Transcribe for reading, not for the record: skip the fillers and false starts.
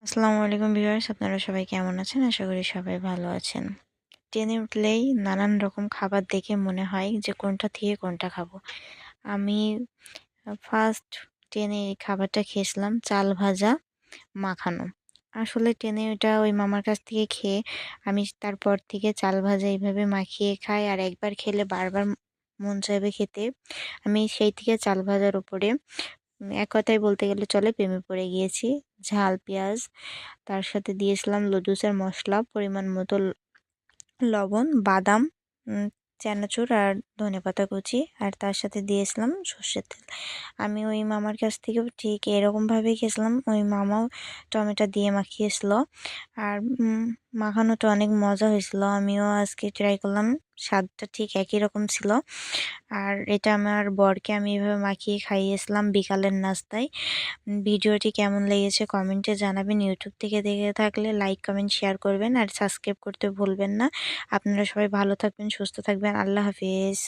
আসসালামু আলাইকুম ভিউয়ার্স, আপনারা সবাই কেমন আছেন? আশা করি সবাই ভালো আছেন। ট্রেনে উঠলেই নানান রকম খাবার দেখে মনে হয় যে কোনটা থেকে কোনটা খাবো। আমি ফার্স্ট ট্রেনে এই খাবারটা খেয়েছিলাম চাল ভাজা মাখানো। আসলে ট্রেনে ওইটা ওই মামার কাছ থেকে খেয়ে আমি তারপর থেকে চাল ভাজা এইভাবে মাখিয়ে খাই আর একবার খেলে বারবার মন চাইবে খেতে। আমি সেই থেকে চাল ভাজার উপরে এক কথায় বলতে গেলে চলে প্রেমে পড়ে গিয়েছি। ঝাল পেঁয়াজ তার সাথে দিয়েছিলাম লুডুসের মসলা, পরিমাণ মতো লবণ, বাদাম, চানাচুর আর ধনেপাতা কুচি আর তার সাথে দিয়েছিলাম সর্ষের তেল। আমি ওই মামার কাছ থেকেও ঠিক এরকমভাবেই খেয়েছিলাম। ওই মামাও টমেটো দিয়ে মাখিয়েছিল। আর মাখানোটা অনেক মজা হয়েছিল। আমিও আজকে ট্রাই করলাম। স্বাদটা ঠিক একই রকম ছিল। আর এটা আমার বরকে আমি এভাবে মাখিয়ে খাইয়েছিলাম বিকালের নাস্তায়। ভিডিওটি কেমন লেগেছে কমেন্টে জানাবেন। ইউটিউব থেকে দেখে থাকলে লাইক, কমেন্ট, শেয়ার করবেন আর সাবস্ক্রাইব করতে ভুলবেন না। আপনারা সবাই ভালো থাকবেন, সুস্থ থাকবেন। আল্লাহ হাফিজ।